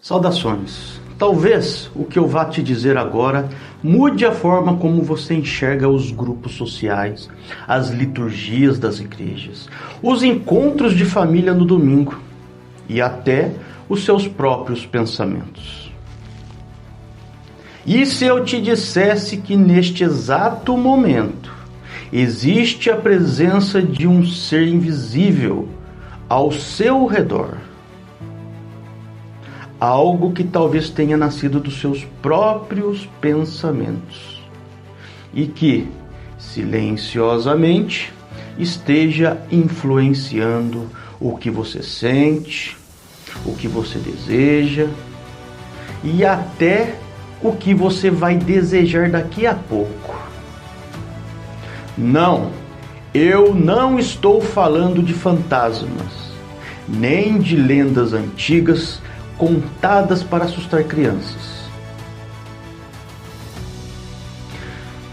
Saudações! Talvez o que eu vá te dizer agora mude a forma como você enxerga os grupos sociais, as liturgias das igrejas, os encontros de família no domingo e até os seus próprios pensamentos. E se eu te dissesse que neste exato momento existe a presença de um ser invisível ao seu redor? Algo que talvez tenha nascido dos seus próprios pensamentos e que, silenciosamente, esteja influenciando o que você sente, o que você deseja e até o que você vai desejar daqui a pouco. Não, eu não estou falando de fantasmas, nem de lendas antigas contadas para assustar crianças.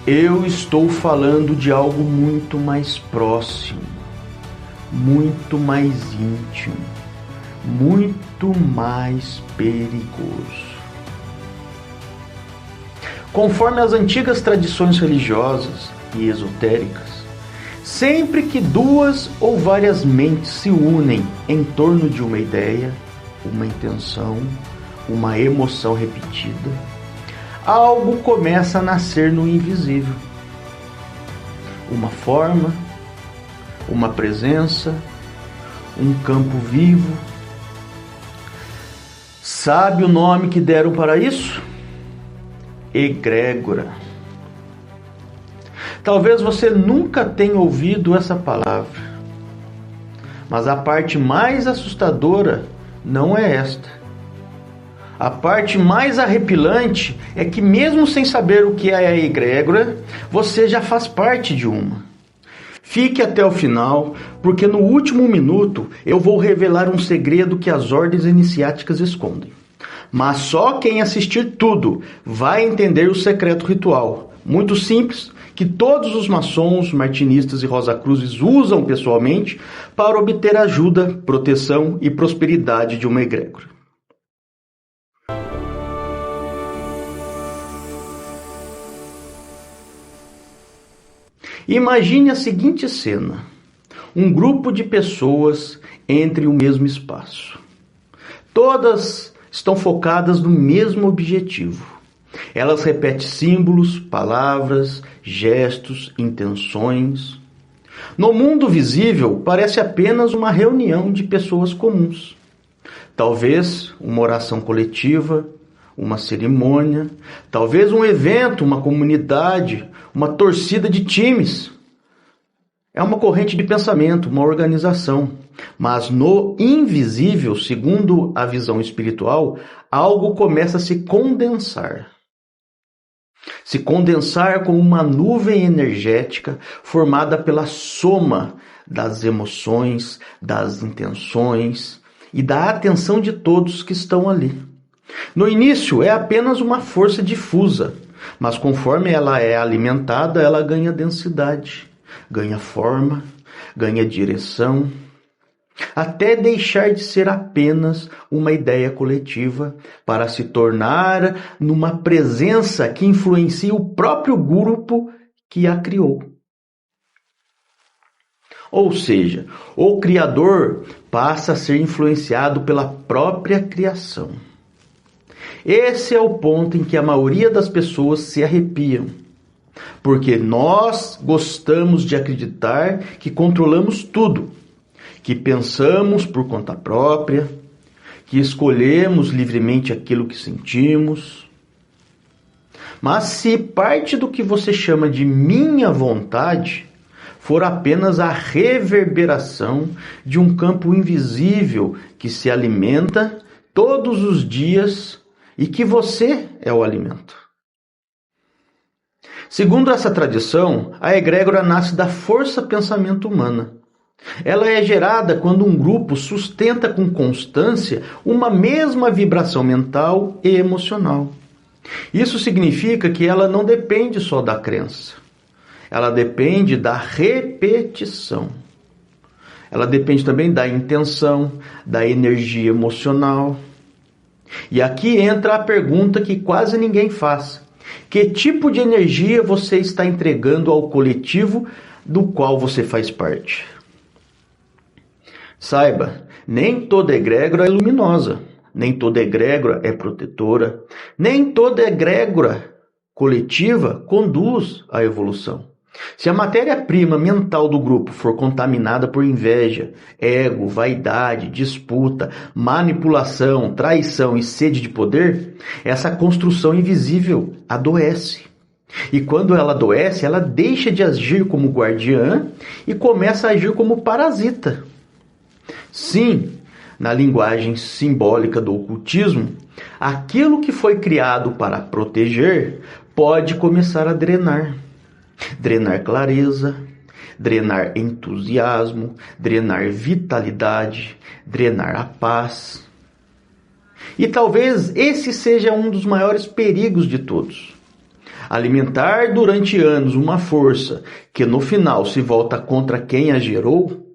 Eu estou falando de algo muito mais próximo, muito mais íntimo, muito mais perigoso. Conforme as antigas tradições religiosas e esotéricas, sempre que duas ou várias mentes se unem em torno de uma ideia, uma intenção, uma emoção repetida, algo começa a nascer no invisível. Uma forma, uma presença, um campo vivo. Sabe o nome que deram para isso? Egrégora. Talvez você nunca tenha ouvido essa palavra, mas a parte mais assustadora não é esta. A parte mais arrepilante é que, mesmo sem saber o que é a egrégora, você já faz parte de uma. Fique até o final, porque no último minuto eu vou revelar um segredo que as ordens iniciáticas escondem. Mas só quem assistir tudo vai entender o secreto ritual, muito simples, que todos os maçons, martinistas e rosacruzes usam pessoalmente para obter ajuda, proteção e prosperidade de uma egrégora. Imagine a seguinte cena: um grupo de pessoas entre o mesmo espaço. Todas estão focadas no mesmo objetivo. Elas repetem símbolos, palavras, gestos, intenções. No mundo visível, parece apenas uma reunião de pessoas comuns. Talvez uma oração coletiva, uma cerimônia, talvez um evento, uma comunidade, uma torcida de times. É uma corrente de pensamento, uma organização. Mas no invisível, segundo a visão espiritual, algo começa a se condensar. Se condensar como uma nuvem energética formada pela soma das emoções, das intenções e da atenção de todos que estão ali. No início é apenas uma força difusa, mas conforme ela é alimentada, ela ganha densidade, ganha forma, ganha direção, até deixar de ser apenas uma ideia coletiva para se tornar numa presença que influencia o próprio grupo que a criou. Ou seja, o Criador passa a ser influenciado pela própria criação. Esse é o ponto em que a maioria das pessoas se arrepiam, porque nós gostamos de acreditar que controlamos tudo, que pensamos por conta própria, que escolhemos livremente aquilo que sentimos. Mas se parte do que você chama de minha vontade for apenas a reverberação de um campo invisível que se alimenta todos os dias e que você é o alimento. Segundo essa tradição, a egrégora nasce da força pensamento humana. Ela é gerada quando um grupo sustenta com constância uma mesma vibração mental e emocional. Isso significa que ela não depende só da crença. Ela depende da repetição. Ela depende também da intenção, da energia emocional. E aqui entra a pergunta que quase ninguém faz. Que tipo de energia você está entregando ao coletivo do qual você faz parte? Saiba, nem toda egrégora é luminosa, nem toda egrégora é protetora, nem toda egrégora coletiva conduz à evolução. Se a matéria-prima mental do grupo for contaminada por inveja, ego, vaidade, disputa, manipulação, traição e sede de poder, essa construção invisível adoece. E quando ela adoece, ela deixa de agir como guardiã e começa a agir como parasita. Sim, na linguagem simbólica do ocultismo, aquilo que foi criado para proteger pode começar a drenar. Drenar clareza, drenar entusiasmo, drenar vitalidade, drenar a paz. E talvez esse seja um dos maiores perigos de todos. Alimentar durante anos uma força que no final se volta contra quem a gerou.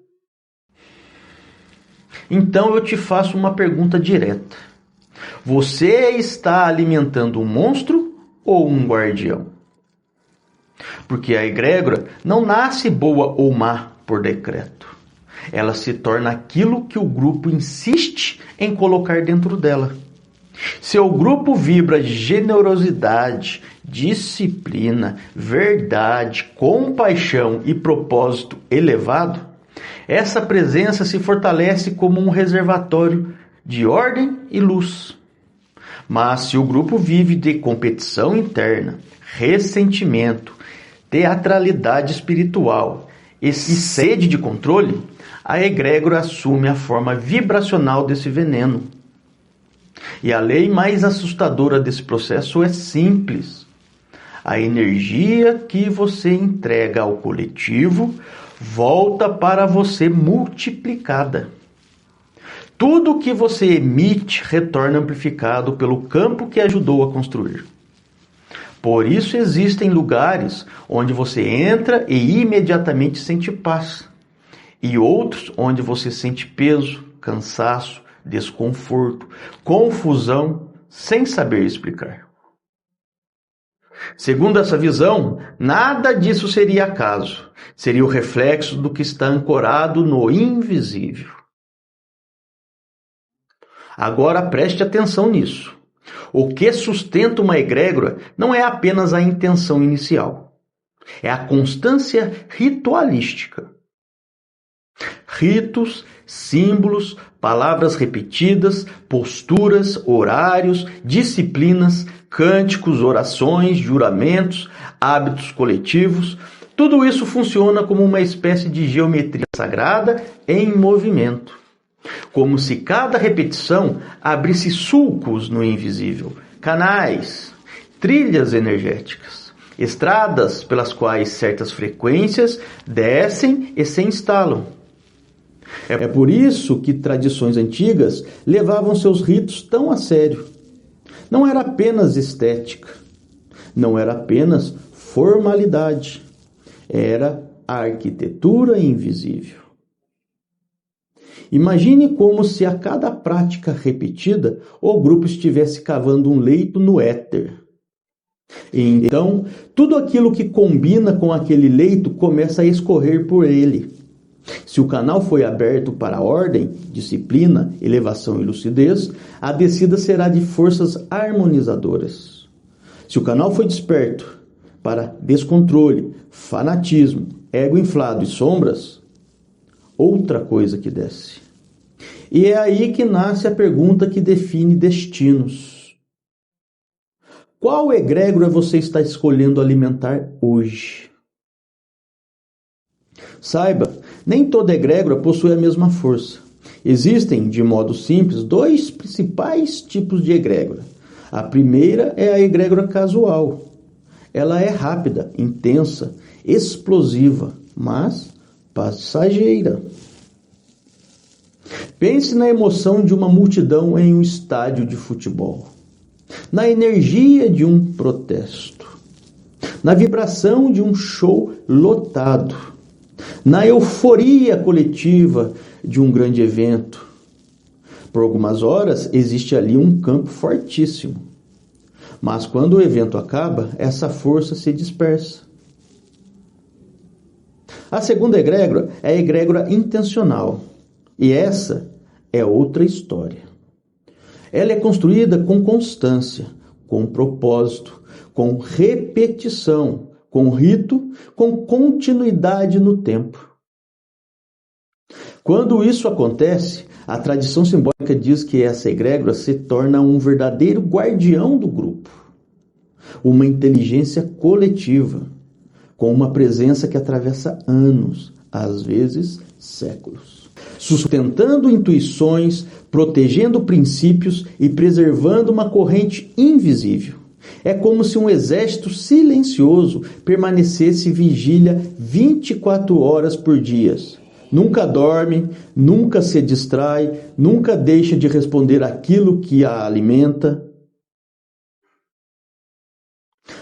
Então eu te faço uma pergunta direta. Você está alimentando um monstro ou um guardião? Porque a egrégora não nasce boa ou má por decreto. Ela se torna aquilo que o grupo insiste em colocar dentro dela. Se o grupo vibra generosidade, disciplina, verdade, compaixão e propósito elevado, essa presença se fortalece como um reservatório de ordem e luz. Mas se o grupo vive de competição interna, ressentimento, teatralidade espiritual e sede de controle, a egrégora assume a forma vibracional desse veneno. E a lei mais assustadora desse processo é simples. A energia que você entrega ao coletivo volta para você multiplicada. Tudo que você emite retorna amplificado pelo campo que ajudou a construir. Por isso existem lugares onde você entra e imediatamente sente paz, e outros onde você sente peso, cansaço, desconforto, confusão, sem saber explicar. Segundo essa visão, nada disso seria acaso, seria o reflexo do que está ancorado no invisível. Agora preste atenção nisso. O que sustenta uma egrégora não é apenas a intenção inicial, é a constância ritualística. Ritos, símbolos, palavras repetidas, posturas, horários, disciplinas, cânticos, orações, juramentos, hábitos coletivos, tudo isso funciona como uma espécie de geometria sagrada em movimento. Como se cada repetição abrisse sulcos no invisível, canais, trilhas energéticas, estradas pelas quais certas frequências descem e se instalam. É por isso que tradições antigas levavam seus ritos tão a sério. Não era apenas estética, não era apenas formalidade, era a arquitetura invisível. Imagine como se a cada prática repetida o grupo estivesse cavando um leito no éter. E então, tudo aquilo que combina com aquele leito começa a escorrer por ele. Se o canal foi aberto para ordem, disciplina, elevação e lucidez, a descida será de forças harmonizadoras. Se o canal foi desperto para descontrole, fanatismo, ego inflado e sombras, outra coisa que desce. E é aí que nasce a pergunta que define destinos. Qual egrégora você está escolhendo alimentar hoje? Saiba, nem toda egrégora possui a mesma força. Existem, de modo simples, dois principais tipos de egrégora. A primeira é a egrégora casual. Ela é rápida, intensa, explosiva, mas passageira. Pense na emoção de uma multidão em um estádio de futebol, na energia de um protesto, na vibração de um show lotado, na euforia coletiva de um grande evento. Por algumas horas existe ali um campo fortíssimo. Mas quando o evento acaba, essa força se dispersa. A segunda egrégora é a egrégora intencional. E essa é outra história. Ela é construída com constância, com propósito, com repetição, com rito, com continuidade no tempo. Quando isso acontece, a tradição simbólica diz que essa egrégora se torna um verdadeiro guardião do grupo, uma inteligência coletiva, com uma presença que atravessa anos, às vezes séculos, sustentando intuições, protegendo princípios e preservando uma corrente invisível. É como se um exército silencioso permanecesse vigília 24 horas por dia. Nunca dorme, nunca se distrai, nunca deixa de responder aquilo que a alimenta.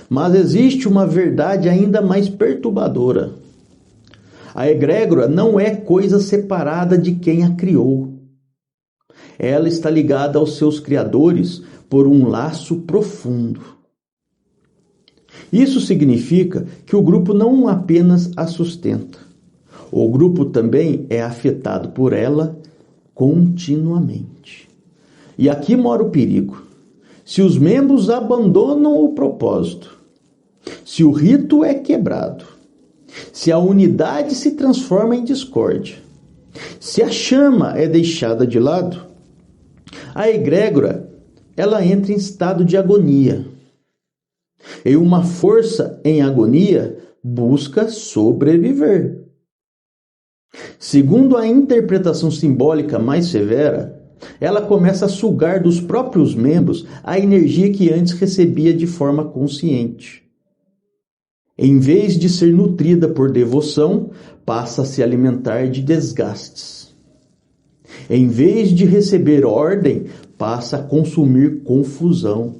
Mas existe uma verdade ainda mais perturbadora. A egrégora não é coisa separada de quem a criou. Ela está ligada aos seus criadores por um laço profundo. Isso significa que o grupo não apenas a sustenta. O grupo também é afetado por ela continuamente. E aqui mora o perigo. Se os membros abandonam o propósito, se o rito é quebrado, se a unidade se transforma em discórdia, se a chama é deixada de lado, a egrégora, ela entra em estado de agonia. E uma força em agonia busca sobreviver. Segundo a interpretação simbólica mais severa, ela começa a sugar dos próprios membros a energia que antes recebia de forma consciente. Em vez de ser nutrida por devoção, passa a se alimentar de desgastes. Em vez de receber ordem, passa a consumir confusão.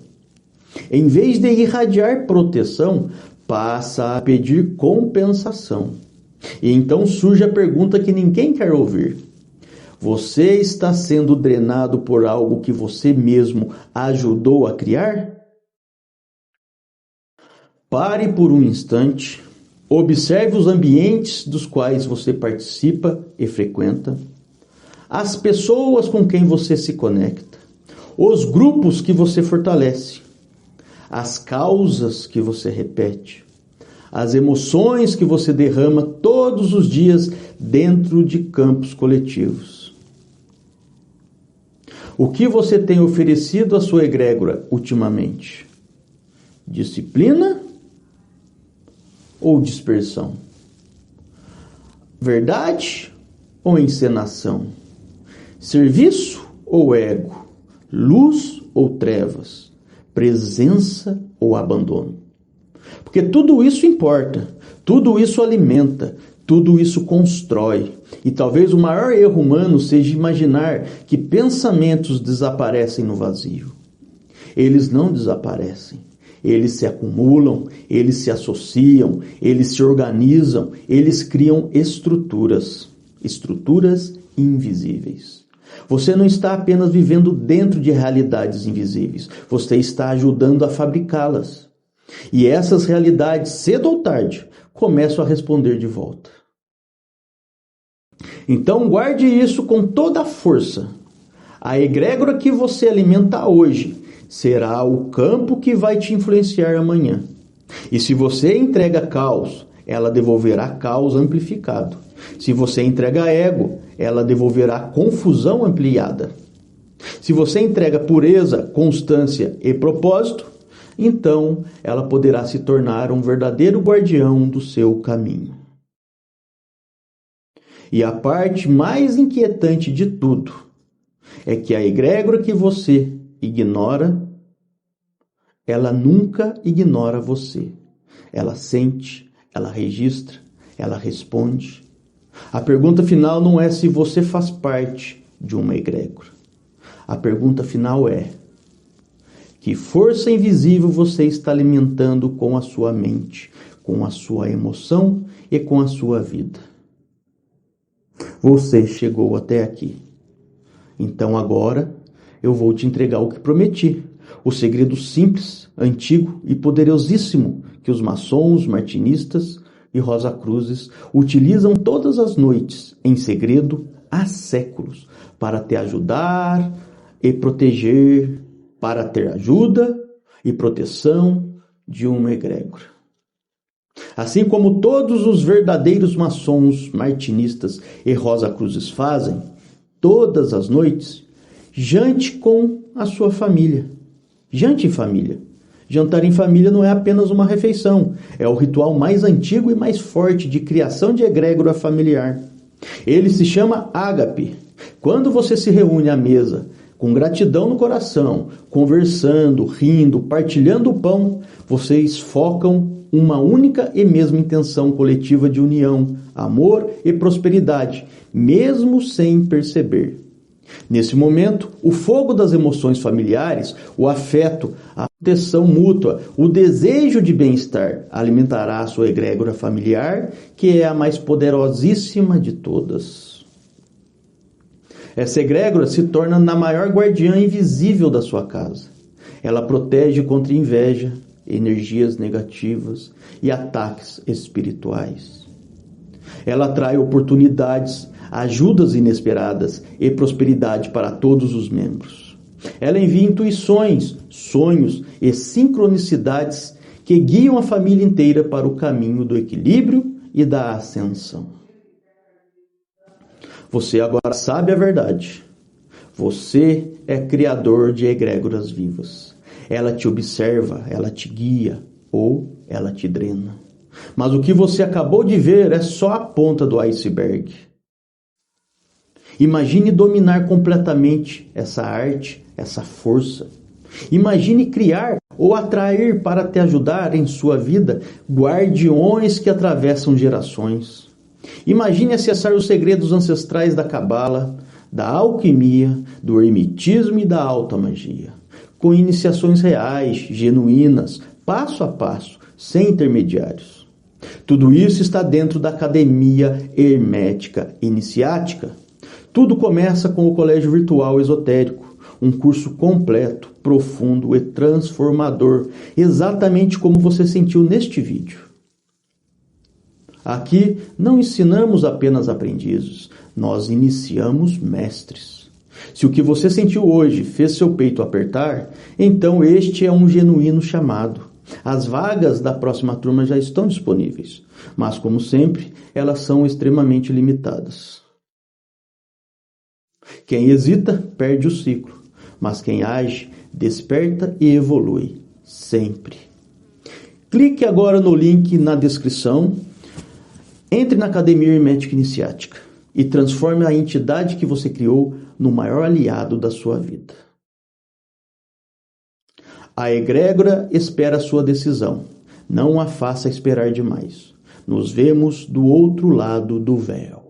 Em vez de irradiar proteção, passa a pedir compensação. E então surge a pergunta que ninguém quer ouvir. Você está sendo drenado por algo que você mesmo ajudou a criar? Pare por um instante, observe os ambientes dos quais você participa e frequenta, as pessoas com quem você se conecta, os grupos que você fortalece, as causas que você repete, as emoções que você derrama todos os dias dentro de campos coletivos. O que você tem oferecido à sua egrégora ultimamente? Disciplina ou dispersão? Verdade ou encenação? Serviço ou ego? Luz ou trevas? Presença ou abandono? Porque tudo isso importa, tudo isso alimenta, tudo isso constrói. E talvez o maior erro humano seja imaginar que pensamentos desaparecem no vazio. Eles não desaparecem. Eles se acumulam, eles se associam, eles se organizam, eles criam estruturas invisíveis. Você não está apenas vivendo dentro de realidades invisíveis, você está ajudando a fabricá-las. E essas realidades, cedo ou tarde, começam a responder de volta. Então guarde isso com toda a força. A egrégora que você alimenta hoje será o campo que vai te influenciar amanhã. E se você entrega caos, ela devolverá caos amplificado. Se você entrega ego, ela devolverá confusão ampliada. Se você entrega pureza, constância e propósito, então ela poderá se tornar um verdadeiro guardião do seu caminho. E a parte mais inquietante de tudo é que a egrégora que você ignora, ela nunca ignora você. Ela sente, ela registra, ela responde. A pergunta final não é se você faz parte de uma egrégora. A pergunta final é: que força invisível você está alimentando com a sua mente, com a sua emoção e com a sua vida? Você chegou até aqui. Então agora eu vou te entregar o que prometi. O segredo simples, antigo e poderosíssimo que os maçons, martinistas e Rosacruzes utilizam todas as noites, em segredo, há séculos, para te ajudar e proteger, para ter ajuda e proteção de uma egrégora. Assim como todos os verdadeiros maçons, martinistas e Rosacruzes fazem, todas as noites, jante com a sua família. Jante em família. Jantar em família não é apenas uma refeição, é o ritual mais antigo e mais forte de criação de egrégora familiar. Ele se chama ágape. Quando você se reúne à mesa, com gratidão no coração, conversando, rindo, partilhando o pão, vocês focam uma única e mesma intenção coletiva de união, amor e prosperidade, mesmo sem perceber. Nesse momento, o fogo das emoções familiares, o afeto, a proteção mútua, o desejo de bem-estar alimentará a sua egrégora familiar, que é a mais poderosíssima de todas. Essa egrégora se torna na maior guardiã invisível da sua casa. Ela protege contra inveja, energias negativas e ataques espirituais. Ela atrai oportunidades, ajudas inesperadas e prosperidade para todos os membros. Ela envia intuições, sonhos e sincronicidades que guiam a família inteira para o caminho do equilíbrio e da ascensão. Você agora sabe a verdade. Você é criador de egrégoras vivas. Ela te observa, ela te guia ou ela te drena. Mas o que você acabou de ver é só a ponta do iceberg. Imagine dominar completamente essa arte, essa força. Imagine criar ou atrair para te ajudar em sua vida guardiões que atravessam gerações. Imagine acessar os segredos ancestrais da cabala, da alquimia, do hermetismo e da alta magia, com iniciações reais, genuínas, passo a passo, sem intermediários. Tudo isso está dentro da Academia Hermética Iniciática. Tudo começa com o Colégio Virtual Esotérico, um curso completo, profundo e transformador, exatamente como você sentiu neste vídeo. Aqui não ensinamos apenas aprendizes, nós iniciamos mestres. Se o que você sentiu hoje fez seu peito apertar, então este é um genuíno chamado. As vagas da próxima turma já estão disponíveis, mas como sempre, elas são extremamente limitadas. Quem hesita, perde o ciclo, mas quem age, desperta e evolui, sempre. Clique agora no link na descrição, entre na Academia Hermética Iniciática e transforme a entidade que você criou no maior aliado da sua vida. A egrégora espera a sua decisão, não a faça esperar demais. Nos vemos do outro lado do véu.